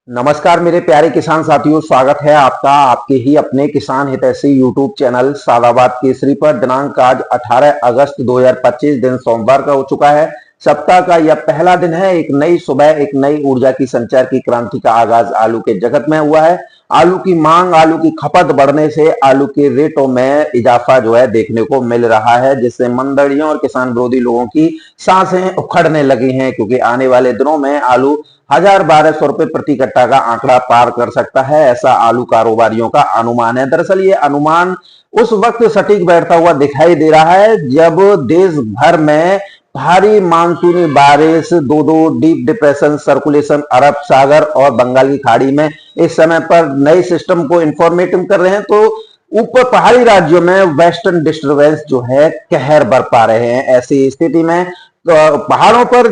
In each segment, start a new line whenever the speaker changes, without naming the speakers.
नमस्कार मेरे प्यारे किसान साथियों, स्वागत है आपका आपके ही अपने किसान हितैषी यूट्यूब चैनल सादाबाद केसरी पर। दिनांक आज 18 अगस्त 2025 दिन सोमवार का हो चुका है। सप्ताह का यह पहला दिन है। एक नई सुबह, एक नई ऊर्जा की संचार की क्रांति का आगाज आलू के जगत में हुआ है। आलू की मांग, आलू की खपत बढ़ने से आलू के रेटों में इजाफा जो है देखने को मिल रहा है, जिससे मंडलियों और किसान विरोधी लोगों की सांसें उखड़ने लगी हैं, क्योंकि आने वाले दिनों में आलू 1,000-1,200 रुपए प्रति कट्टा का आंकड़ा पार कर सकता है, ऐसा आलू कारोबारियों का अनुमान है। दरअसल ये अनुमान उस वक्त सटीक बैठता हुआ दिखाई दे रहा है जब देश भर में भारी मानसूनी बारिश, दो डीप डिप्रेशन सर्कुलेशन अरब सागर और बंगाल की खाड़ी में इस समय पर नए सिस्टम को इंफॉर्मेटिव कर रहे हैं, तो ऊपर पहाड़ी राज्यों में वेस्टर्न डिस्टर्बेंस जो है कहर बरपा रहे हैं। ऐसी स्थिति में तो पहाड़ों पर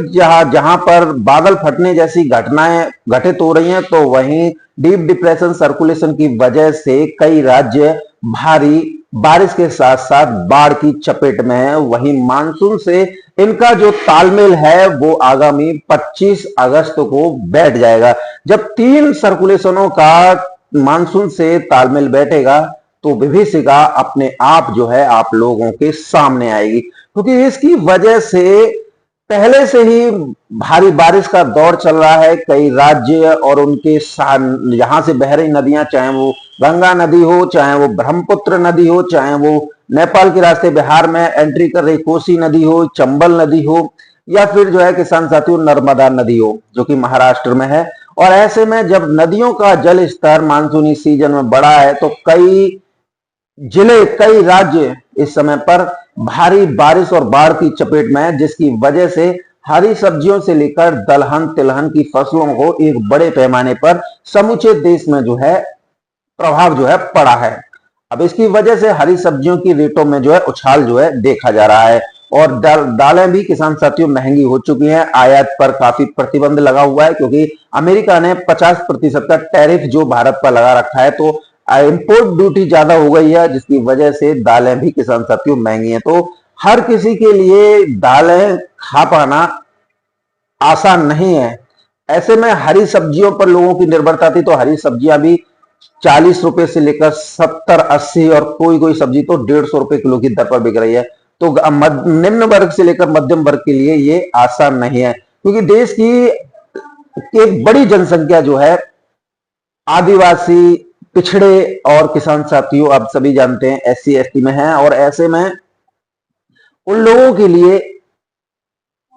जहां पर बादल फटने जैसी घटनाएं घटित हो रही हैं, तो वहीं डीप डिप्रेशन सर्कुलेशन की वजह से कई राज्य भारी बारिश के साथ साथ बाढ़ की चपेट में है। वहीं मानसून से इनका जो तालमेल है वो आगामी 25 अगस्त को बैठ जाएगा। जब तीन सर्कुलेशनों का मानसून से तालमेल बैठेगा तो विभीषिका अपने आप जो है आप लोगों के सामने आएगी, क्योंकि इसकी वजह से पहले से ही भारी बारिश का दौर चल रहा है। कई राज्य और उनके यहां से बह रही नदियां, चाहे वो गंगा नदी हो, चाहे वो ब्रह्मपुत्र नदी हो, चाहे वो नेपाल के रास्ते बिहार में एंट्री कर रही कोसी नदी हो, चंबल नदी हो, या फिर जो है किसान साथियों नर्मदा नदी हो जो कि महाराष्ट्र में है। और ऐसे में जब नदियों का जल स्तर मानसूनी सीजन में बढ़ा है तो कई जिले, कई राज्य इस समय पर भारी बारिश और बाढ़ की चपेट में है, जिसकी वजह से हरी सब्जियों से लेकर दलहन तिलहन की फसलों को एक बड़े पैमाने पर समूचे देश में जो है प्रभाव जो है पड़ा है। अब इसकी वजह से हरी सब्जियों की रेटों में जो है उछाल जो है देखा जा रहा है, और दालें भी किसान साथियों महंगी हो चुकी हैं। आयात पर काफी प्रतिबंध लगा हुआ है, क्योंकि अमेरिका ने 50% का टैरिफ जो भारत पर लगा रखा है, तो इंपोर्ट ड्यूटी ज्यादा हो गई है, जिसकी वजह से दालें भी किसान साथियों महंगी हैं। तो हर किसी के लिए दालें खा पाना आसान नहीं है। ऐसे में हरी सब्जियों पर लोगों की निर्भरता थी, तो हरी सब्जियां भी 40 रुपए से लेकर 70-80 और कोई कोई सब्जी तो 150 रुपए किलो की दर पर बिक रही है। तो निम्न वर्ग से लेकर मध्यम वर्ग के लिए ये आसान नहीं है, क्योंकि देश की एक बड़ी जनसंख्या जो है आदिवासी, पिछड़े और किसान साथियों आप सभी जानते हैं SC ST में है, और ऐसे में उन लोगों के लिए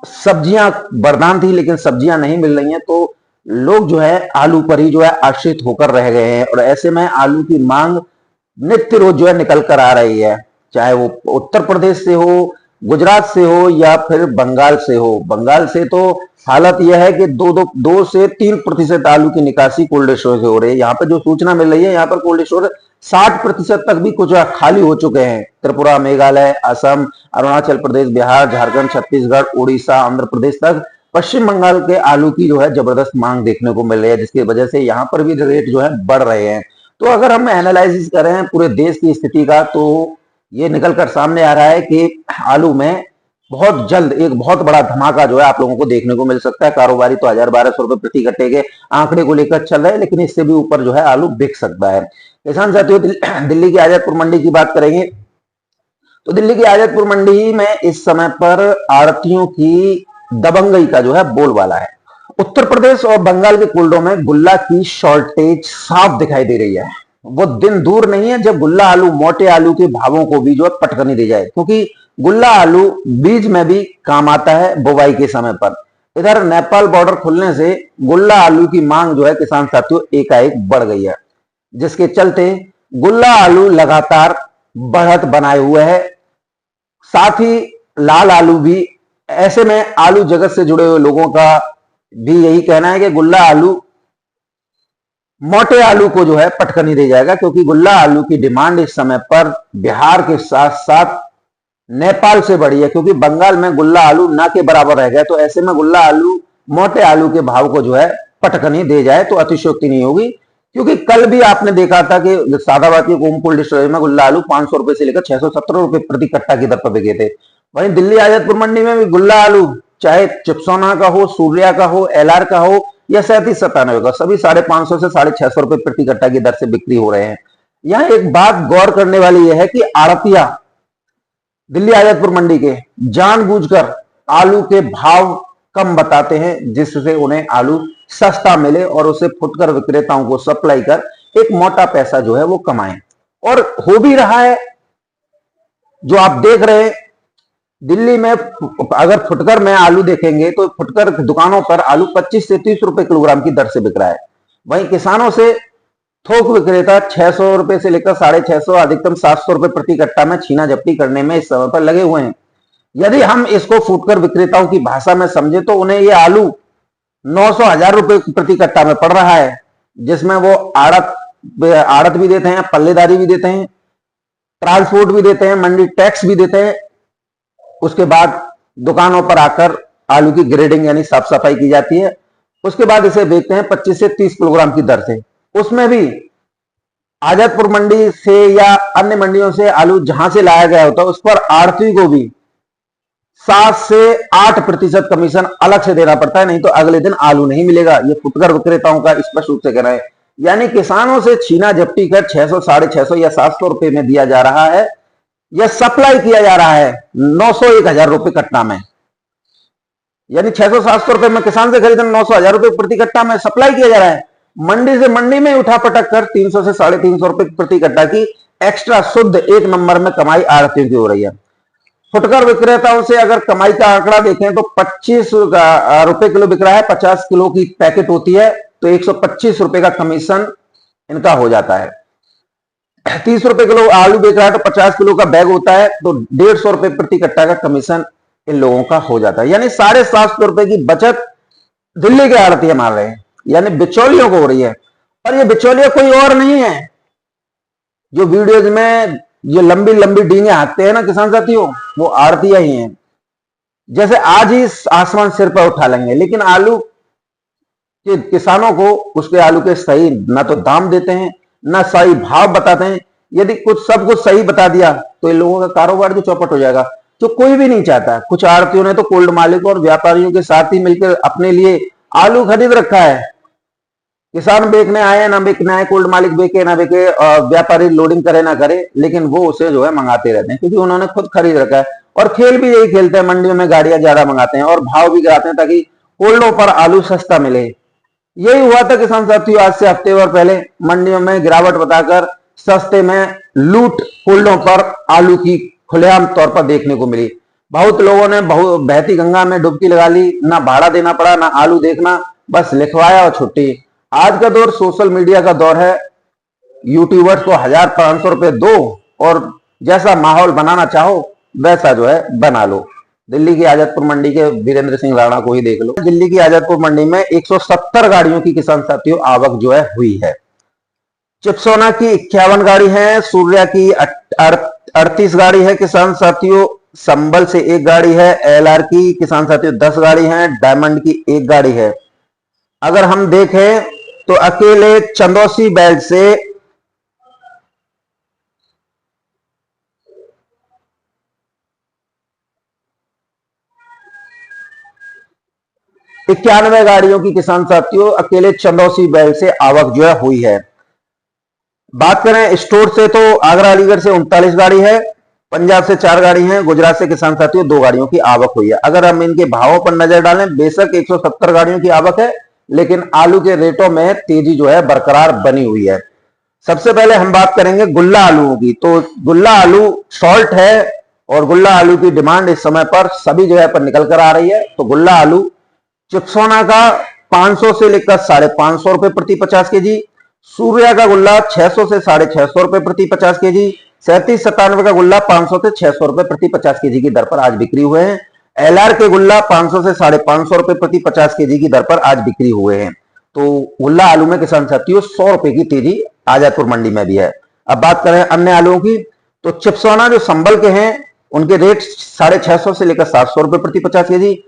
सब्जियां वरदान थी, लेकिन सब्जियां नहीं मिल रही हैं, तो लोग जो है आलू पर ही जो है आश्रित होकर रह गए हैं। और ऐसे में आलू की मांग नित्य रोज जो है निकल कर आ रही है, चाहे वो उत्तर प्रदेश से हो, गुजरात से हो, या फिर बंगाल से हो। बंगाल से तो हालत यह है कि 2 से 3% आलू की निकासी कोल्ड स्टोर से हो रही है। यहाँ पे जो सूचना मिल रही है, यहाँ पर कोल्ड स्टोर 60% तक भी कुछ खाली हो चुके हैं। त्रिपुरा, मेघालय, असम, अरुणाचल प्रदेश, बिहार, झारखंड, छत्तीसगढ़, उड़ीसा, आंध्र प्रदेश तक पश्चिम बंगाल के आलू की जो है जबरदस्त मांग देखने को मिल रही है, जिसकी वजह से यहाँ पर भी रेट जो है बढ़ रहे हैं। तो अगर हम एनालिसिस करें पूरे देश की स्थिति का, तो ये निकल कर सामने आ रहा है कि आलू में बहुत जल्द एक बहुत बड़ा धमाका जो है आप लोगों को देखने को मिल सकता है। कारोबारी तो 1,000-1,200 रुपए प्रति कट्टे के आंकड़े को लेकर चल रहे हैं, लेकिन इससे भी ऊपर जो है आलू बिक सकता है। किसान साथियों दिल्ली की आजादपुर मंडी की बात करेंगे, तो दिल्ली की आजादपुर मंडी में इस समय पर आड़तियों की दबंगई का जो है बोलबाला है। उत्तर प्रदेश और बंगाल के कुल्डों में गुल्ला की शॉर्टेज साफ दिखाई दे रही है। वो दिन दूर नहीं है जब गुल्ला आलू, मोटे आलू के भावों को भी जो है पटकनी दे जाए, क्योंकि गुल्ला आलू बीज में भी काम आता है बुवाई के समय पर। इधर नेपाल बॉर्डर खुलने से गुल्ला आलू की मांग जो है किसान साथियों एकाएक बढ़ गई है, जिसके चलते गुल्ला आलू लगातार बढ़त बनाए हुए है। साथ ही लाल आलू भी। ऐसे में आलू जगत से जुड़े हुए लोगों का भी यही कहना है कि गुल्ला आलू मोटे आलू को जो है पटकनी दे जाएगा, क्योंकि गुल्ला आलू की डिमांड इस समय पर बिहार के साथ साथ नेपाल से बढ़ी है, क्योंकि बंगाल में गुल्ला आलू ना के बराबर रह गया। तो ऐसे में गुल्ला आलू, मोटे आलू के भाव को जो है पटकनी दे जाए तो अतिशयोक्ति नहीं होगी, क्योंकि कल भी आपने देखा था कि सादाबाद की कोमकुल डिस्ट्रिक्ट में गुल्ला आलू 500 रुपए से लेकर 617 रुपए प्रति कट्टा की दर पर बिके थे। वहीं दिल्ली आजादपुर मंडी में भी गुल्ला आलू चाहे चिप्सोना का हो, सूर्या का हो, LR का हो, या 37-97 का, सभी 550 से 650 रुपए प्रति कट्टा की दर से बिक्री हो रहे हैं। यहाँ एक बात गौर करने वाली यह है कि आड़तिया दिल्ली आजादपुर मंडी के जानबूझकर आलू के भाव कम बताते हैं, जिससे उन्हें आलू सस्ता मिले और उसे फुटकर विक्रेताओं को सप्लाई कर एक मोटा पैसा जो है वो कमाएं। और हो भी रहा है। जो आप देख रहे हैं दिल्ली में, अगर फुटकर में आलू देखेंगे तो फुटकर दुकानों पर आलू 25 से 30 रुपए किलोग्राम की दर से बिक रहा है। वहीं किसानों से थोक विक्रेता 600 रुपए से लेकर 650, अधिकतम 700 रुपए प्रति कट्टा में छीना झपटी करने में इस समय पर लगे हुए हैं। यदि हम इसको फुटकर विक्रेताओं की भाषा में समझे तो उन्हें ये आलू 900-1000 रुपए प्रति कट्टा में पड़ रहा है, जिसमें वो आड़त भी देते हैं, पल्लेदारी भी देते हैं, ट्रांसपोर्ट भी देते हैं, मंडी टैक्स भी देते हैं। उसके बाद दुकानों पर आकर आलू की ग्रेडिंग यानी साफ सफाई की जाती है। उसके बाद इसे बेचते हैं 25 से 30 किलोग्राम की दर से। उसमें भी आजादपुर मंडी से या अन्य मंडियों से आलू जहां से लाया गया होता है उस पर आड़ती को भी 7 से 8% कमीशन अलग से देना पड़ता है, नहीं तो अगले दिन आलू नहीं मिलेगा। ये फुटकर विक्रेताओं का स्पष्ट रूप से कहना है। यानी किसानों से छीना झपटी कर 600, 650 या 700 रुपए में दिया जा रहा है, यह सप्लाई किया जा रहा है 900-1000 रुपए कट्टा में। यानी 600-700 रुपए में किसान से खरीदना 900-1000 रुपए प्रति कट्टा में सप्लाई किया जा रहा है। मंडी से मंडी में उठा पटक कर 300 से 350 रुपए प्रति कट्टा की एक्स्ट्रा शुद्ध एक नंबर में कमाई आड़तियों की हो रही है। फुटकर विक्रेताओं से अगर कमाई का आंकड़ा देखें तो 25 रुपए किलो बिक रहा है। 50 किलो की पैकेट होती है तो 125 रुपए का कमीशन इनका हो जाता है। 30 रुपए किलो आलू बेच रहा है तो 50 किलो का बैग होता है तो 150 रुपए प्रति कट्टा का कमीशन इन लोगों का हो जाता है। यानी 750 रुपए की बचत दिल्ली के आड़तिया मार रहे हैं, यानी बिचौलियों को हो रही है। और ये बिचौलिया कोई और नहीं है, जो वीडियोज में ये लंबी लंबी डींगे हाँकते हैं ना किसान साथियों, वो आड़तिया ही हैं। जैसे आज ही आसमान सिर पर उठा लेंगे, लेकिन आलू के किसानों को उसके आलू के सही ना तो दाम देते हैं ना सही भाव बताते हैं। यदि सब कुछ सही बता दिया तो इन लोगों का कारोबार जो चौपट हो जाएगा, जो कोई भी नहीं चाहता। कुछ आड़तियों ने तो कोल्ड मालिकों और व्यापारियों के साथ ही मिलकर अपने लिए आलू खरीद रखा है। किसान बेचने आए ना बेचने आए, कोल्ड मालिक बेचे ना बेचे, व्यापारी लोडिंग करे ना करे, लेकिन वो उसे जो है मंगाते रहते हैं, क्योंकि उन्होंने खुद खरीद रखा है। और खेल भी यही खेलते हैं, मंडियों में गाड़ियां ज्यादा मंगाते हैं और भाव भी गिराते हैं ताकि कोल्डों पर आलू सस्ता मिले। यही हुआ था किसान साथियों आज से हफ्ते भर पहले, मंडियों में गिरावट बताकर सस्ते में लूट कोल्डों पर आलू की खुलेआम तौर पर देखने को मिली। बहुत लोगों ने बहती गंगा में डुबकी लगा ली, ना भाड़ा देना पड़ा ना आलू देखना, बस लिखवाया और छुट्टी। आज का दौर सोशल मीडिया का दौर है। यूट्यूबर्स को 1000-500 रुपए दो और जैसा माहौल बनाना चाहो वैसा जो है बना लो। दिल्ली की आजादपुर मंडी के वीरेंद्र सिंह राणा को ही देख लो। दिल्ली की आजादपुर मंडी में 170 गाड़ियों की किसान साथियों आवक जो है हुई है। चिप्सोना की 51 गाड़ी है, सूर्या की 38 गाड़ी है किसान साथियों, संबल से 1 गाड़ी है, एलआर की किसान साथियों 10 गाड़ी है, डायमंड की 1 गाड़ी है। अगर हम देखें तो अकेले चंदौसी बैल्ट से 91 गाड़ियों की किसान साथियों अकेले चंदौसी बैल्ट से आवक जो है हुई है। बात करें स्टोर से तो आगरा अलीगढ़ से 39 गाड़ी है, पंजाब से 4 गाड़ी है, गुजरात से किसान साथियों 2 गाड़ियों की आवक हुई है। अगर हम इनके भावों पर नजर डालें, बेशक 170 गाड़ियों की आवक है, लेकिन आलू के रेटों में तेजी जो है बरकरार बनी हुई है। सबसे पहले हम बात करेंगे गुल्ला आलूओं की। तो गुल्ला आलू सॉल्ट है और गुल्ला आलू की डिमांड इस समय पर सभी जगह पर निकल कर आ रही है। तो गुल्ला आलू चिप्सोना का 500 से लेकर 550 रुपए प्रति 50 केजी, सूर्या का गुल्ला 600 से 650 रुपए प्रति 50 केजी, 37-97 का गुल्ला 500 से 600 रुपए प्रति 50 केजी की दर पर आज बिक्री हुए हैं। एलआर के गुल्ला 500 से 550 रुपए प्रति 50 केजी की दर पर आज बिक्री हुए हैं। तो गुल्ला आलू में किसान साथियों 100 रुपए की तेजी आजादपुर मंडी में भी है। अब बात करें अन्य आलूओं की, तो चिप्सोना जो संबल के हैं उनके रेट 650 से लेकर 700 रुपए प्रति 50 केजी,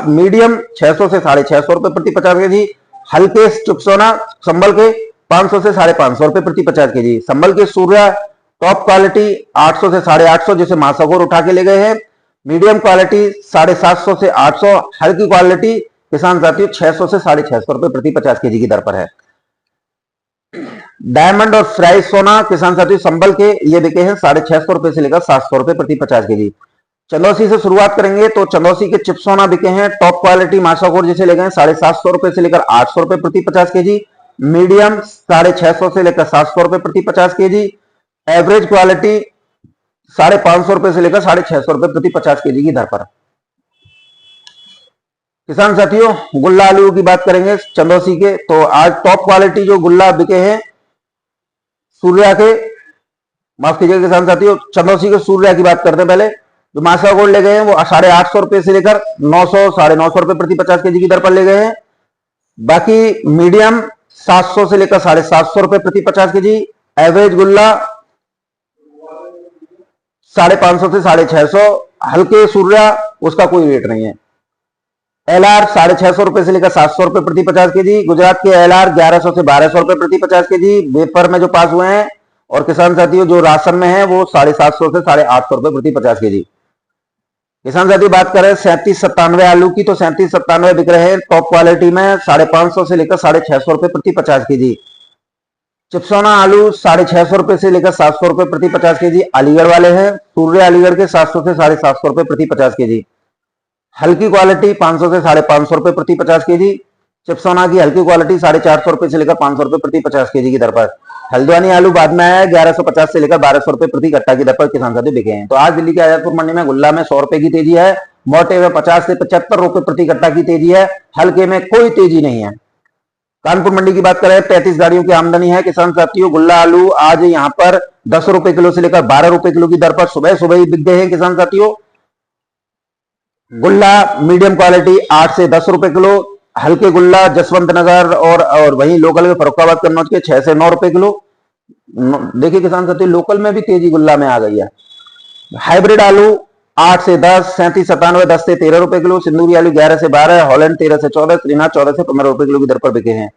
मीडियम 600 से 650 रुपए प्रति 50 केजी, हल्के चिप्सोना संबल के 500 से 550 रुपए प्रति 50 केजी, संबल के सूर्या टॉप क्वालिटी 800 से 850 जिसे महासागर उठा के ले गए हैं, मीडियम क्वालिटी 750 से 800, हल्की क्वालिटी किसान साथियों 600 से 650 रुपए प्रति 50 केजी की दर पर है। डायमंड और फ्राई सोना किसान साथियों संबल के ये बिके हैं 650 रुपए से लेकर 700 रुपए प्रति 50 केजी। चंदौसी से शुरुआत करेंगे तो चंदौसी के चिप सोना बिके हैं टॉप क्वालिटी मासाकोर जिसे ले गए 750 रुपए से लेकर 800 रुपए प्रति 50 केजी। मीडियम 650 से लेकर 700 रुपए प्रति 50 केजी। एवरेज क्वालिटी 550 रुपए से लेकर 650 रुपए प्रति 50 केजी की दर पर। किसान साथियों गुल्ला आलू की बात करेंगे चंदौसी के तो आज टॉप क्वालिटी जो गुल्ला बिके हैं सूर्या के, माफ कीजिएगा किसान साथियों, चंदौसी के सूर्या की बात करते हैं पहले। जो मासा गोल्ड ले गए हैं वो 850 रुपए से लेकर 900 950 रुपए प्रति 50 केजी की दर पर ले गए हैं। बाकी मीडियम 700 से लेकर 750 रुपए प्रति 50 केजी। एवरेज गुल्ला 550 से 650। हल्के सूर्या उसका कोई रेट नहीं है। एलआर 650 रुपए से लेकर 700 रुपए प्रति 50 केजी। गुजरात के एलआर 1100 से 1200 रुपए प्रति 50 केजी वेपर में जो पास हुए हैं। और किसान साथियों जो राशन में है वो 750 से 850 रुपए प्रति 50 केजी। किसान साथियों बात करें 3797 आलू की तो 3797 बिक रहे हैं टॉप क्वालिटी में 550 से लेकर 650 रुपए प्रति 50 केजी। चिपसोना आलू 650 रुपए से लेकर 700 रुपए प्रति 50 केजी अलीगढ़ वाले हैं। सूर्य अलीगढ़ के 700 से 750 रुपए प्रति 50 केजी। हल्की क्वालिटी 500 से 550 रुपए प्रति 50 केजी। चिपसोना की हल्की क्वालिटी 450 रुपए से लेकर 500 रुपए प्रति 50 केजी की दर पर। हल्द्वानी आलू बाद में आया 1150 से लेकर 1200 रुपए प्रति कट्टा की दर पर किसान साथियों बिके हैं। तो आज दिल्ली के आजादपुर मंडी में गुल्ला में 100 रुपए की तेजी है। मोटे में 50 से 75 रुपए प्रति कट्टा की तेजी है। हल्के में कोई तेजी नहीं है। कानपुर मंडी की बात करें 35 गाड़ियों की आमदनी है किसान साथियों। गुल्ला आलू आज यहाँ पर 10 रुपए किलो से लेकर 12 रुपए किलो की दर पर सुबह सुबह ही बिक गए हैं किसान साथियों। गुल्ला मीडियम क्वालिटी 8 से 10 रुपए किलो। हल्के गुल्ला जसवंत नगर और वहीं लोकल के फरुखाबाद कन्नौज के 6 से 9 रुपए किलो। देखिए किसान साथियों लोकल में भी तेजी गुल्ला में आ गई है। हाइब्रिड आलू 8 से 10, 3797 10 से 13 रुपए किलो। सिंदूरी आलू 11 से 12, हॉलैंड 13 से 14, श्रीनाथ 14 से 15 रुपए किलो की दर पर बिके हैं।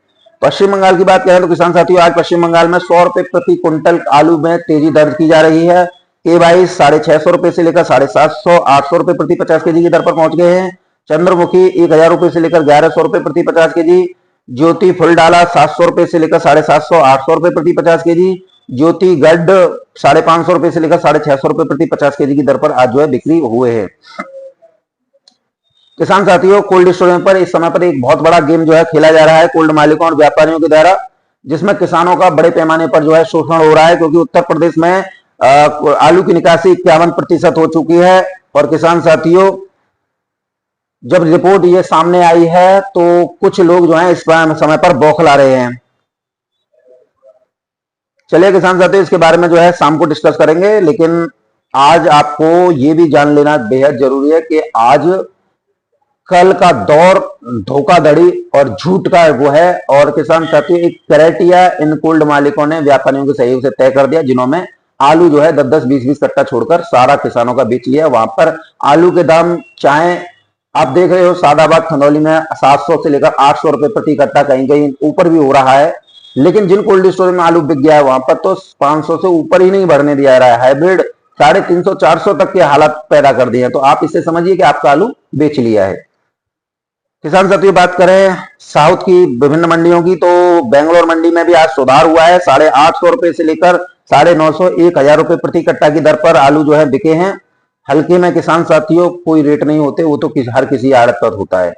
पश्चिम बंगाल की बात करें तो किसान साथियों आज पश्चिम बंगाल में 100 रुपए प्रति क्विंटल आलू में तेजी दर्ज की जा रही है। के22 650 रुपए से लेकर 750 800 रुपए प्रति 50 केजी की दर पर पहुंच गए हैं। चंद्रमुखी 1000 रुपए से लेकर 1100 रुपए प्रति 50 केजी। ज्योति फुल डाला 700 रुपए से लेकर 750 800 रुपए प्रति 50 केजी। ज्योति गड्ढ 550 रुपए से लेकर 650 रुपए प्रति 50 केजी की दर पर आज जो है बिक्री हुए हैं। किसान साथियों कोल्ड स्टोरेज पर इस समय पर एक बहुत बड़ा गेम जो है खेला जा रहा है कोल्ड मालिकों और व्यापारियों के द्वारा, जिसमें किसानों का बड़े पैमाने पर जो है शोषण हो रहा है। क्योंकि उत्तर प्रदेश में आलू की निकासी 51% हो चुकी है। और किसान साथियों जब रिपोर्ट ये सामने आई है तो कुछ लोग जो है इस समय पर बौखला रहे हैं। चलिए किसान साथियों इसके बारे में जो है शाम को डिस्कस करेंगे। लेकिन आज आपको ये भी जान लेना बेहद जरूरी है कि आज कल का दौर धोखाधड़ी और झूठ का वो है। और किसान साथियों एक क्राइटेरिया इन कोल्ड मालिकों ने व्यापारियों के सहयोग से तय कर दिया, जिन्होंने आलू जो है 10-10 20-20 कट्टा छोड़कर सारा किसानों का बेच लिया। वहां पर आलू के दाम चाहे आप देख रहे हो सादाबाद खंदौली में 700 से लेकर 800 रुपए प्रति कट्टा, कहीं कहीं ऊपर भी हो रहा है। लेकिन जिन कोल्ड स्टोरेज में आलू बिक गया है वहां पर तो 500 से ऊपर ही नहीं भरने दिया जा रहा है। हाइब्रिड 350 400 तक के हालात पैदा कर दिए हैं। तो आप इससे समझिए कि आपका आलू बेच लिया है। किसान साथियों बात करें साउथ की विभिन्न मंडियों की तो बेंगलोर मंडी में भी आज सुधार हुआ है। 850 रुपए से लेकर 950 1000 रुपए प्रति कट्टा की दर पर आलू जो है बिके हैं। हल्के में किसान साथियों कोई रेट नहीं होते, वो तो हर किसी आड़त पर होता है।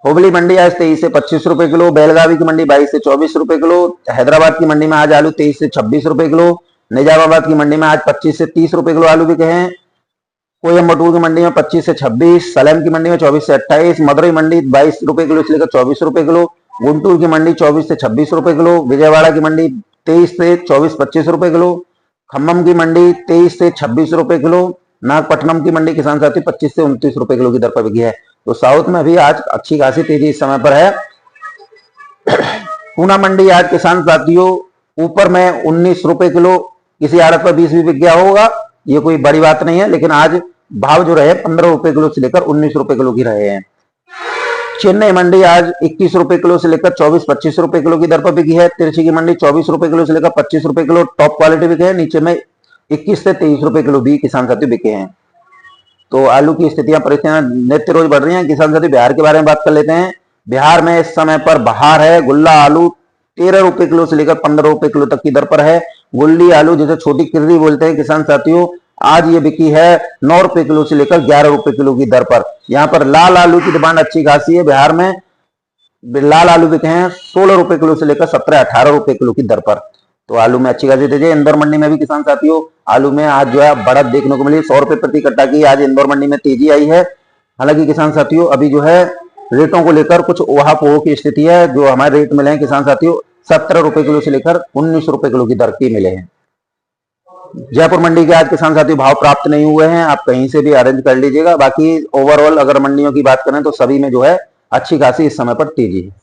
हुबली मंडी आज 23 से 25 रुपए किलो। बेलगावी की मंडी 22 से 24 रुपए किलो। हैदराबाद की मंडी में आज आलू 23 से 26 रुपए किलो। निजामाबाद की मंडी में आज 25 से 30 रुपए किलो आलू बिके हैं। कोयम्बटूर की मंडी में 25 से 26, सलेम की मंडी में 24 से 28, मदुरई मंडी 22 रुपए किलो से लेकर 24 रुपए किलो, गुंटूर की मंडी 24 से 26 रुपए किलो, विजयवाड़ा की मंडी 23 से 24-25 रुपए किलो, खम्मम की मंडी 23 से 26 रुपए किलो, नागपट्टनम की मंडी किसान साथी 25 से 29 रुपए किलो की दर पर बिकी है। तो साउथ में भी आज अच्छी खासी तेजी इस समय पर है। पूना मंडी आज किसान साथियों ऊपर में 19 रुपए किलो, किसी आड़त पर 20 भी बिक गया होगा, ये कोई बड़ी बात नहीं है। लेकिन आज भाव जो रहे 15 रुपए किलो से लेकर 19 रुपए किलो की रहे हैं। चेन्नई मंडी आज 21 रुपए किलो से लेकर 24-25 रुपए किलो की दर पर बिकी है। तिरछी की मंडी 24 रुपए किलो से लेकर 25 रुपए किलो टॉप क्वालिटी बिके हैं। नीचे में 21 से 23 रुपए किलो भी किसान साथी बिके हैं। तो आलू की स्थितियां परिस्थितियां नित्य रोज बढ़ रही हैं। किसान साथी बिहार के बारे में बात कर लेते हैं। बिहार में इस समय पर बहार है। गुल्ला आलू 13 रुपए किलो से लेकर 15 रुपए किलो तक की दर पर है। गुल्ली आलू जिसे छोटी किर्री बोलते हैं किसान साथियों, आज ये बिकी है 9 रुपए किलो से लेकर 11 रुपए किलो की दर पर। यहाँ पर लाल आलू की डिमांड अच्छी खासी है। बिहार में लाल आलू बिके हैं 16 रुपए किलो से लेकर 17-18 रुपए किलो की दर पर। तो आलू में अच्छी खासी तेजी है। इंदौर मंडी में भी किसान साथियों आलू में आज जो है बढ़त देखने को मिली। 100 रुपए प्रति कट्टा की आज इंदौर मंडी में तेजी आई है। हालांकि किसान साथियों अभी जो है रेटों को लेकर कुछ ओहापोह की स्थिति है। जो हमारे रेट मिले हैं किसान साथियों 17 रुपए किलो से लेकर 19 रुपए किलो की दर के मिले हैं। जयपुर मंडी के आज किसान साथियों भाव प्राप्त नहीं हुए हैं, आप कहीं से भी अरेंज कर लीजिएगा। बाकी ओवरऑल अगर मंडियों की बात करें तो सभी में जो है अच्छी खासी इस समय पर तेजी है।